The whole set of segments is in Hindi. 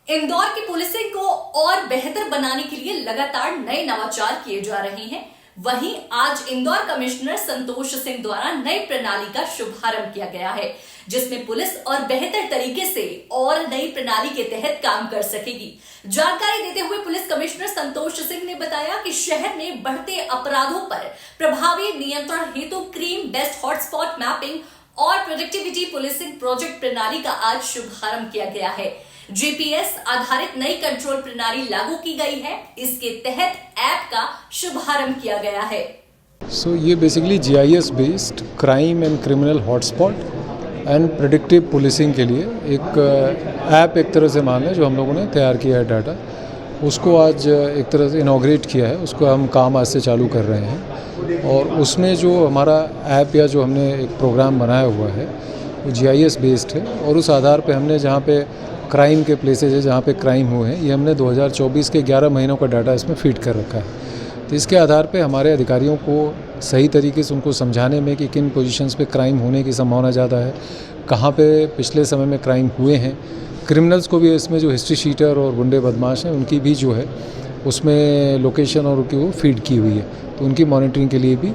इंदौर की पुलिसिंग को और बेहतर बनाने के लिए लगातार नए नवाचार किए जा रहे हैं। वहीं आज इंदौर कमिश्नर संतोष सिंह द्वारा नई प्रणाली का शुभारंभ किया गया है, जिसमें पुलिस और बेहतर तरीके से और नई प्रणाली के तहत काम कर सकेगी। जानकारी देते हुए पुलिस कमिश्नर संतोष सिंह ने बताया कि शहर में बढ़ते अपराधों पर प्रभावी नियंत्रण हेतु क्राइम बेस्ड हॉटस्पॉट मैपिंग और प्रोडक्टिविटी पुलिसिंग प्रोजेक्ट प्रणाली का आज शुभारंभ किया गया है। जीपीएस आधारित नई कंट्रोल प्रणाली लागू की गई है। इसके तहत ऐप का शुभारंभ किया गया है। ये basically GIS based crime and criminal hotspot and predictive policing के लिए एक ऐप एक तरह से मान लें जो हम लोगों ने तैयार किया है डाटा, उसको आज एक तरह से इनॉग्रेट किया है। उसको हम काम आज से चालू कर रहे हैं और उसमें जो हमारा ऐप या जो हमने एक प्रोग्राम बनाया हुआ है वो जीआईएस बेस्ड है और उस आधार पे हमने जहाँ पे क्राइम के प्लेसेज है, जहाँ पे क्राइम हुए हैं, ये हमने 2024 के 11 महीनों का डाटा इसमें फीड कर रखा है। तो इसके आधार पे हमारे अधिकारियों को सही तरीके से उनको समझाने में कि किन पोजीशंस पे क्राइम होने की संभावना ज़्यादा है, कहाँ पे पिछले समय में क्राइम हुए हैं। क्रिमिनल्स को भी इसमें जो हिस्ट्री शीटर और गुंडे बदमाश हैं उनकी भी जो है उसमें लोकेशन और उनकी वो फीड की हुई है, तो उनकी मॉनिटरिंग के लिए भी।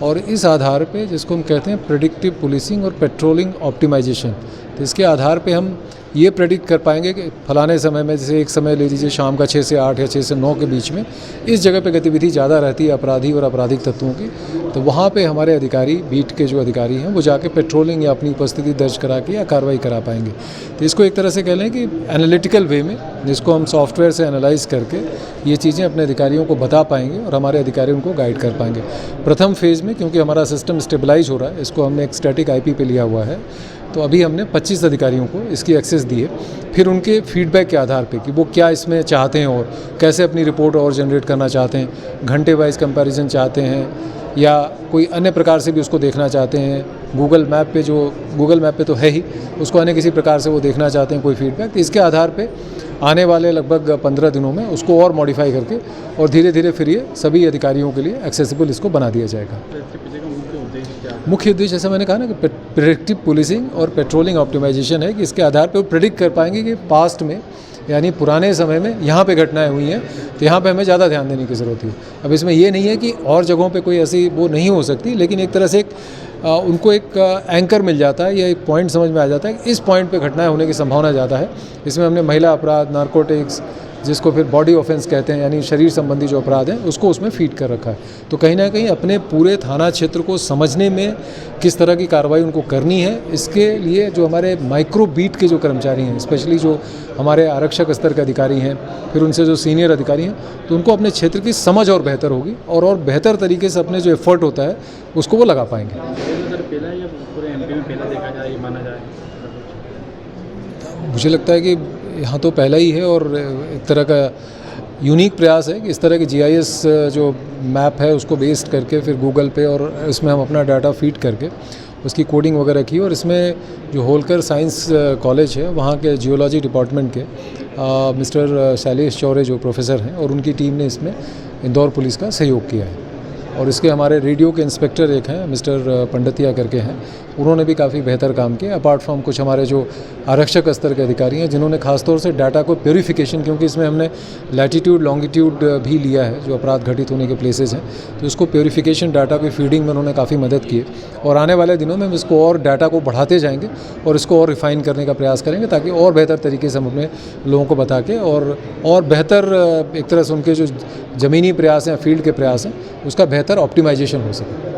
और इस आधार पे जिसको हम कहते हैं प्रेडिक्टिव पुलिसिंग और पेट्रोलिंग ऑप्टिमाइजेशन, तो इसके आधार पे हम ये प्रेडिक्ट कर पाएंगे कि फलाने समय में, जैसे एक समय ले लीजिए शाम का 6 से 8 या 6 से 9 के बीच में इस जगह पे गतिविधि ज़्यादा रहती है अपराधी और आपराधिक तत्वों की, तो वहाँ पे हमारे अधिकारी, बीट के जो अधिकारी हैं वो जाके पेट्रोलिंग या अपनी उपस्थिति दर्ज करा के या कार्रवाई करा पाएंगे। तो इसको एक तरह से कह लें कि एनालिटिकल वे में, जिसको हम सॉफ्टवेयर से एनालाइज करके ये चीज़ें अपने अधिकारियों को बता पाएंगे और हमारे अधिकारी उनको गाइड कर पाएंगे। प्रथम फेज़ में क्योंकि हमारा सिस्टम स्टेबलाइज हो रहा है, इसको हमने एक स्टैटिक IP पे लिया हुआ है, तो अभी हमने 25 अधिकारियों को इसकी एक्सेस दी है। फिर उनके फीडबैक के आधार पे कि वो क्या इसमें चाहते हैं और कैसे अपनी रिपोर्ट और जनरेट करना चाहते हैं, घंटे वाइज कंपैरिजन चाहते हैं या कोई अन्य प्रकार से भी उसको देखना चाहते हैं। गूगल मैप पे तो है ही, उसको अन्य किसी प्रकार से वो देखना चाहते हैं कोई फीडबैक, तो इसके आधार पे आने वाले लगभग 15 दिनों में उसको और मॉडिफाई करके और धीरे धीरे फिर ये सभी अधिकारियों के लिए एक्सेसिबल इसको बना दिया जाएगा। मुख्य उद्देश्य जैसे मैंने कहा ना कि प्रेडिक्टिव पुलिसिंग और पेट्रोलिंग ऑप्टिमाइजेशन है कि इसके आधार पर वो प्रेडिक्ट कर पाएंगे कि पास्ट में यानी पुराने समय में यहाँ पे घटनाएं हुई हैं, तो यहाँ पे हमें ज़्यादा ध्यान देने की ज़रूरत है। अब इसमें ये नहीं है कि और जगहों पे कोई ऐसी वो नहीं हो सकती, लेकिन एक तरह से उनको एक एंकर मिल जाता है या एक पॉइंट समझ में आ जाता है कि इस पॉइंट पे घटनाएं होने की संभावना ज़्यादा है। इसमें हमने महिला अपराध, नारकोटिक्स, जिसको फिर बॉडी ऑफेंस कहते हैं यानी शरीर संबंधी जो अपराध हैं, उसको उसमें फीड कर रखा है। तो कहीं ना कहीं अपने पूरे थाना क्षेत्र को समझने में किस तरह की कार्रवाई उनको करनी है, इसके लिए जो हमारे माइक्रो बीट के जो कर्मचारी हैं, स्पेशली जो हमारे आरक्षक स्तर के अधिकारी हैं, फिर उनसे जो सीनियर अधिकारी हैं, तो उनको अपने क्षेत्र की समझ और बेहतर होगी और बेहतर तरीके से अपने जो एफर्ट होता है उसको वो लगा पाएंगे। मुझे लगता है कि यहाँ तो पहला ही है और एक तरह का यूनिक प्रयास है कि इस तरह की जीआईएस जो मैप है उसको बेस्ड करके फिर गूगल पे और इसमें हम अपना डाटा फीड करके उसकी कोडिंग वगैरह की। और इसमें जो होलकर साइंस कॉलेज है वहाँ के जियोलॉजी डिपार्टमेंट के मिस्टर शैलेश चौरे जो प्रोफेसर हैं और उनकी टीम ने इसमें इंदौर पुलिस का सहयोग किया है। और इसके हमारे रेडियो के इंस्पेक्टर एक हैं मिस्टर पंडितिया करके हैं, उन्होंने भी काफ़ी बेहतर काम किया। अपार्ट फ्रॉम कुछ हमारे जो आरक्षक स्तर के अधिकारी हैं जिन्होंने खासतौर से डाटा को प्योरीफिकेशन, क्योंकि इसमें हमने लैटीट्यूड लॉन्गिट्यूड भी लिया है जो अपराध घटित होने के प्लेसेस हैं, तो उसको प्योरीफिकेशन डाटा की फीडिंग में उन्होंने काफ़ी मदद की है। और आने वाले दिनों में हम इसको और डाटा को बढ़ाते जाएंगे और इसको और रिफ़ाइन करने का प्रयास करेंगे ताकि और बेहतर तरीके से हम अपने लोगों को बता के और बेहतर एक तरह से उनके जो ज़मीनी प्रयास हैं, फील्ड के प्रयास हैं, उसका बेहतर ऑप्टिमाइजेशन हो सके।